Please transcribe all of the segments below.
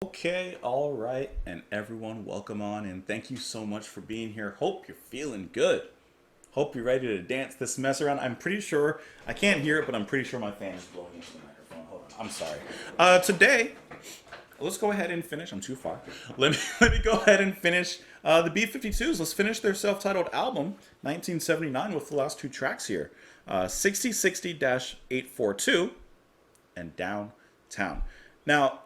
Okay, all right, and everyone, welcome on, and thank you so much for being here. Hope you're feeling good. Hope you're ready to dance this mess around. I'm pretty sure, I can't hear it, but I'm pretty sure my fan is blowing into the microphone. Hold on, I'm sorry. Today, let's go ahead and finish. I'm too far. Let me go ahead and finish the B-52's. Let's finish their self-titled album, 1979, with the last two tracks here. 6060-842 and Downtown. Now,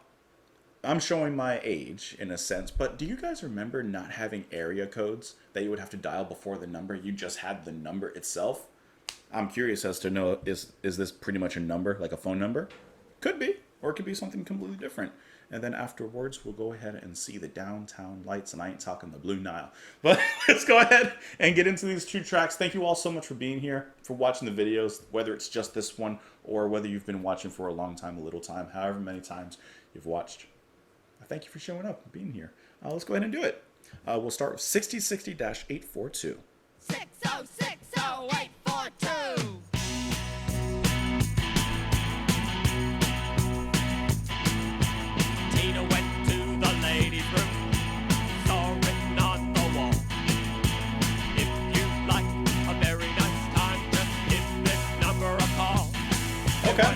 I'm showing my age in a sense, but do you guys remember not having area codes that you would have to dial before the number? You just had the number itself. I'm curious as to know, is this pretty much a number, like a phone number? Could be, or it could be something completely different. And then afterwards, we'll go ahead and see the downtown lights, and I ain't talking the Blue Nile. But let's go ahead and get into these two tracks. Thank you all so much for being here, for watching the videos, whether it's just this one or whether you've been watching for a long time, a little time, however many times you've watched. Thank you for showing up and being here. Let's go ahead and do it. We'll start with 6060-842. 6060842. Tina went to the ladies' room, saw written on the wall. If you'd like a very nice time, just give this number a call. Okay.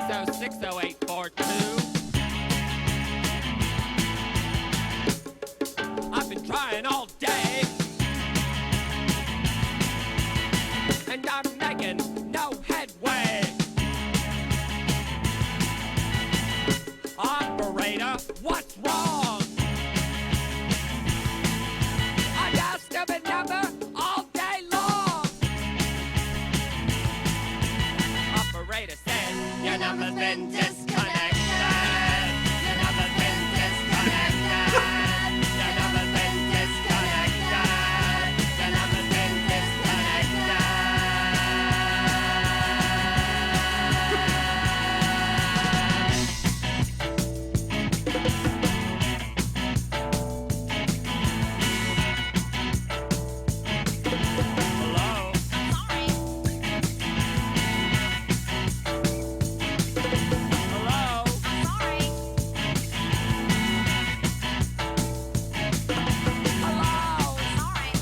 6060842. I've been trying all day, and I'm making no headway. Operator, what's wrong? I dial stupid number all day long. Operator says your number's been disconnected. Your number's been disconnected. Your number's been disconnected. Your number's been disconnected. Hello? Sorry. Hello? Sorry. Hello? Sorry.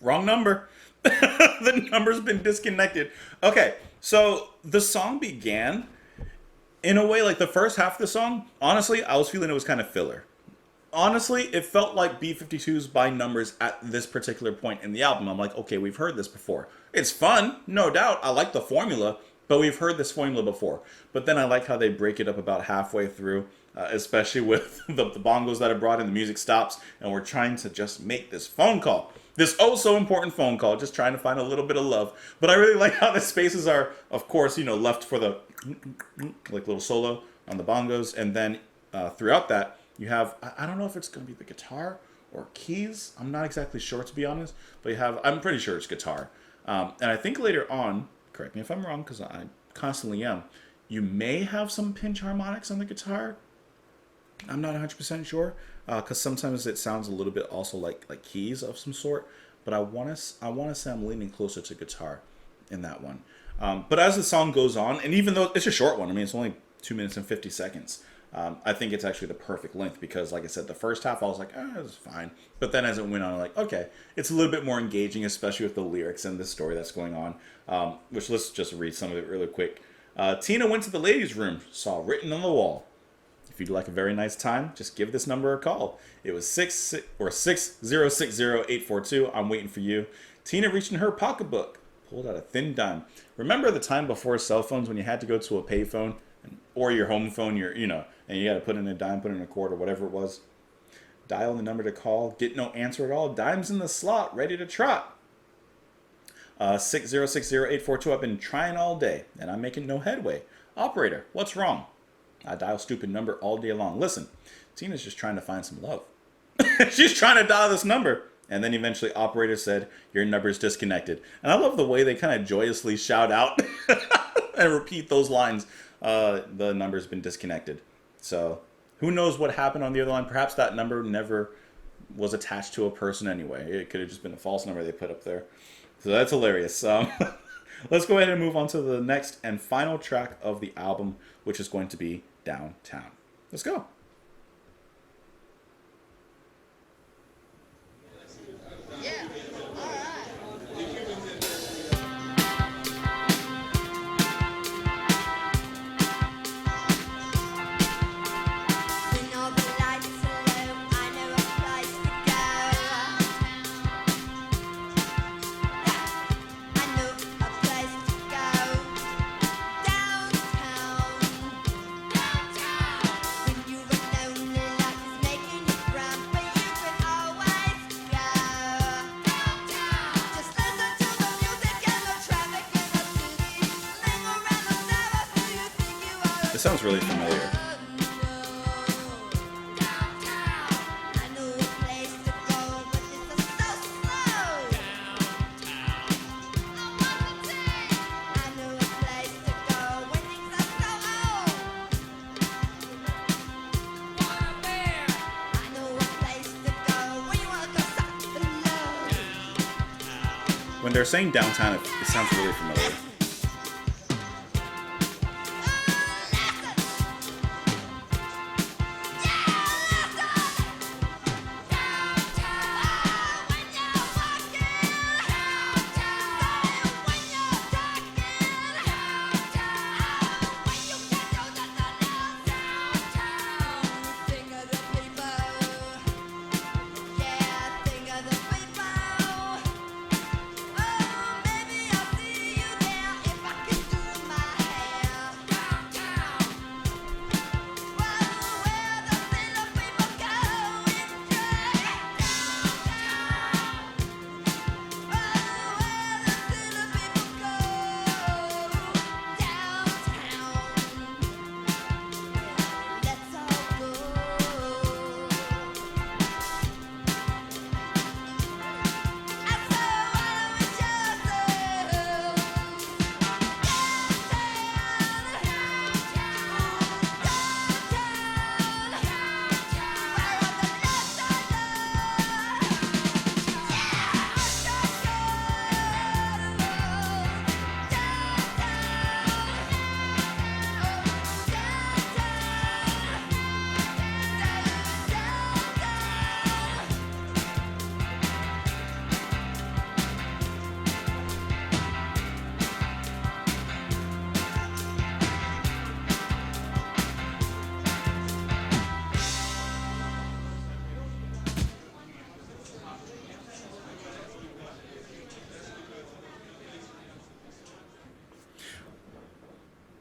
Wrong number. The number's been disconnected. Okay, so the song began in a way like the first half of the song. Honestly, I was feeling it was kind of filler. Honestly, it felt like B-52's by numbers at this particular point in the album. I'm like, okay, we've heard this before. It's fun, no doubt. I like the formula, but we've heard this formula before. But then I like how they break it up about halfway through, especially with the bongos that are brought in, the music stops, and we're trying to just make this phone call. This oh so important phone call, just trying to find a little bit of love. But I really like how the spaces are, of course, left for the like little solo on the bongos, and then throughout that you have, I don't know if it's going to be the guitar or keys. I'm not exactly sure, to be honest, but I'm pretty sure it's guitar. And I think later on, correct me if I'm wrong, because I constantly am, you may have some pinch harmonics on the guitar. I'm not 100% sure, because sometimes it sounds a little bit also like keys of some sort. but I want to say I'm leaning closer to guitar in that one. But as the song goes on, and even though it's a short one, I mean it's only 2 minutes and 50 seconds. I think it's actually the perfect length because, like I said, the first half I was like, it's fine. But then as it went on, I'm like, okay, it's a little bit more engaging, especially with the lyrics and the story that's going on. Which let's just read some of it really quick. Tina went to the ladies' room, saw written on the wall, "If you'd like a very nice time, just give this number a call." It was 6060-842. I'm waiting for you. Tina reached in her pocketbook, pulled out a thin dime. Remember the time before cell phones when you had to go to a payphone or your home phone, and you got to put in a dime, put in a quarter, whatever it was. Dial the number to call, get no answer at all. Dimes in the slot, ready to trot. 6060-842. I've been trying all day, and I'm making no headway. Operator, what's wrong? I dial stupid number all day long. Listen, Tina's just trying to find some love. She's trying to dial this number. And then eventually operator said, your number's disconnected. And I love the way they kind of joyously shout out and repeat those lines. The number's been disconnected. So who knows what happened on the other line. Perhaps that number never was attached to a person anyway. It could have just been a false number they put up there. So that's hilarious. Let's go ahead and move on to the next and final track of the album, which is going to be Downtown. Let's go. It sounds really familiar. When they're saying downtown, it sounds really familiar.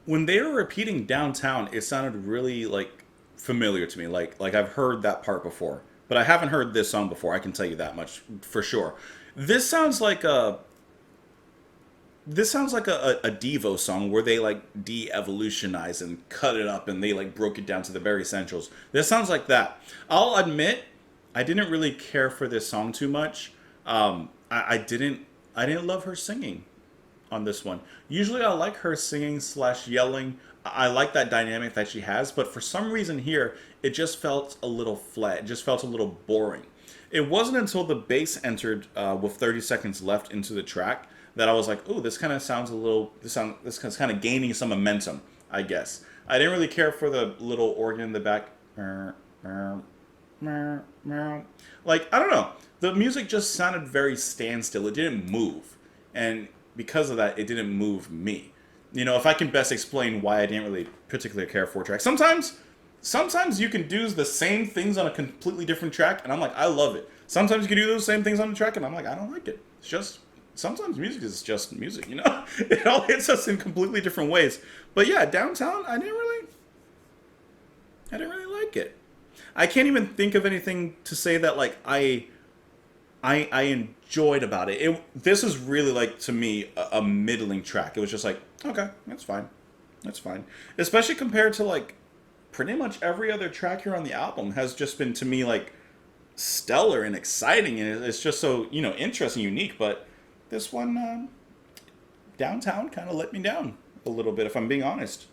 When they were repeating downtown, it sounded really like familiar to me. Like I've heard that part before, but I haven't heard this song before. I can tell you that much for sure. This sounds like a a Devo song where they like de-evolutionize and cut it up and they like broke it down to the very essentials. This sounds like that. I'll admit, I didn't really care for this song too much. I didn't love her singing on this one. Usually I like her singing / yelling. I like that dynamic that she has, but for some reason here, it just felt a little flat. It just felt a little boring. It wasn't until the bass entered with 30 seconds left into the track that I was like, "Oh, this kind of sounds a little. This is kind of gaining some momentum." I guess I didn't really care for the little organ in the back. Like, I don't know. The music just sounded very standstill. It didn't move, and because of that, it didn't move me. You know, if I can best explain why I didn't really particularly care for a track. Sometimes you can do the same things on a completely different track, and I'm like, I love it. Sometimes you can do those same things on the track, and I'm like, I don't like it. It's just sometimes music is just music, you know. It all hits us in completely different ways. But yeah, Downtown, I didn't really like it. I can't even think of anything to say that like I enjoyed about it. This is really like to me a middling track. It was just like, okay, that's fine. That's fine. Especially compared to like pretty much every other track here on the album has just been to me like stellar and exciting, and it's just so, you know, interesting, unique. But this one, Downtown, kind of let me down a little bit, if I'm being honest.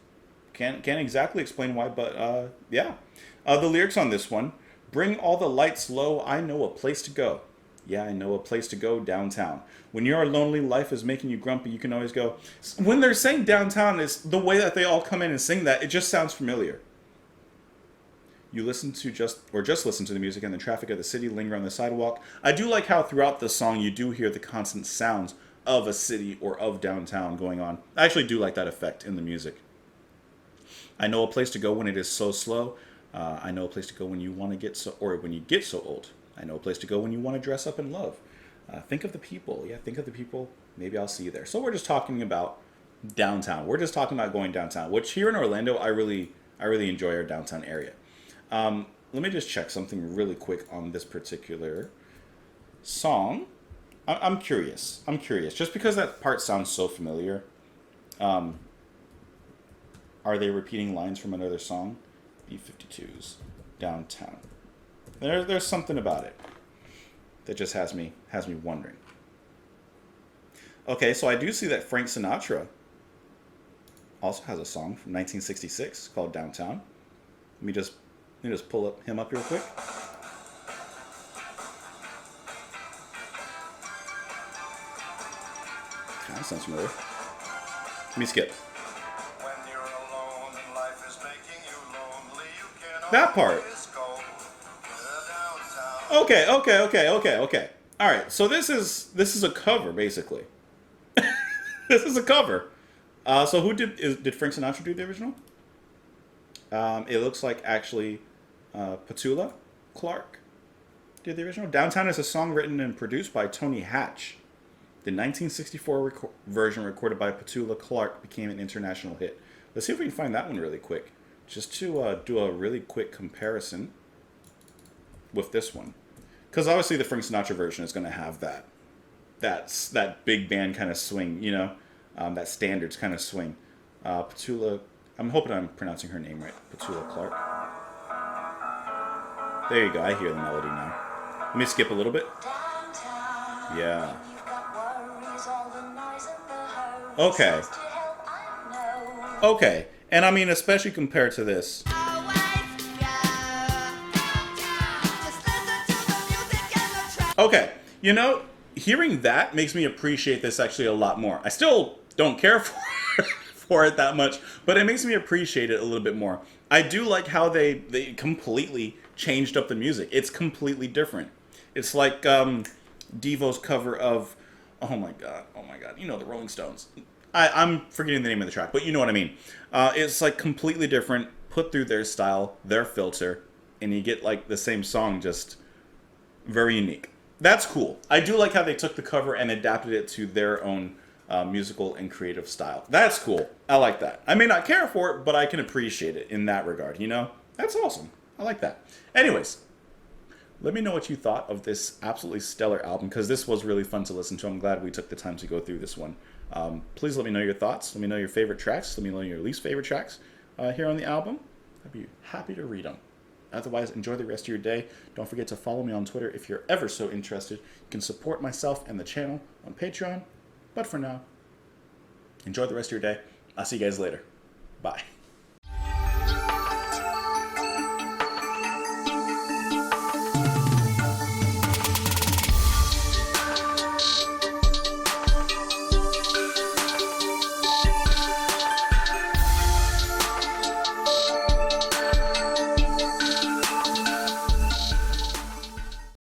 Can't exactly explain why, but yeah. The lyrics on this one: bring all the lights low. I know a place to go. Yeah, I know a place to go downtown. When you're lonely, life is making you grumpy, you can always go. When they're saying downtown, is the way that they all come in and sing that, it just sounds familiar. You listen to just listen to the music and the traffic of the city linger on the sidewalk. I do like how throughout the song you do hear the constant sounds of a city or of downtown going on. I actually do like that effect in the music. I know a place to go when it is so slow. I know a place to go when you want to get so, or when you get so old. I know a place to go when you want to dress up in love. Think of the people. Yeah, think of the people. Maybe I'll see you there. So we're just talking about downtown. We're just talking about going downtown, which here in Orlando, I really enjoy our downtown area. Let me just check something really quick on this particular song. I'm curious. Just because that part sounds so familiar. Are they repeating lines from another song? B-52's Downtown. There's something about it that just has me wondering. Okay, so I do see that Frank Sinatra also has a song from 1966 called Downtown. Let me just pull him up real quick. Kind of sounds familiar. Let me skip. When you're alone and life is making you lonely, you can That part. always go downtown. Okay. All right, so this is a cover basically. This is a cover. So who did Frank Sinatra do the original? It looks like actually Petula Clark did the original. Downtown is a song written and produced by Tony Hatch. The 1964 version recorded by Petula Clark became an international hit. Let's see if we can find that one really quick. Just to do a really quick comparison with this one. Because obviously the Frank Sinatra version is going to have that big band kind of swing, you know, that standards kind of swing. Petula, I'm hoping I'm pronouncing her name right. Petula Clark. There you go. I hear the melody now. Let me skip a little bit. Yeah. Okay. Okay. And I mean, especially compared to this. Okay. You know, hearing that makes me appreciate this actually a lot more. I still don't care for it that much, but it makes me appreciate it a little bit more. I do like how they completely changed up the music. It's completely different. It's like Devo's cover of, oh my god, you know, the Rolling Stones. I'm forgetting the name of the track, but you know what I mean. It's like completely different, put through their style, their filter, and you get like the same song, just very unique. That's cool. I do like how they took the cover and adapted it to their own musical and creative style. That's cool. I like that. I may not care for it, but I can appreciate it in that regard, you know? That's awesome. I like that. Anyways, let me know what you thought of this absolutely stellar album, because this was really fun to listen to. I'm glad we took the time to go through this one. Please let me know your thoughts. Let me know your favorite tracks. Let me know your least favorite tracks here on the album. I'd be happy to read them. Otherwise, enjoy the rest of your day. Don't forget to follow me on Twitter if you're ever so interested. You can support myself and the channel on Patreon. But for now, enjoy the rest of your day. I'll see you guys later. Bye.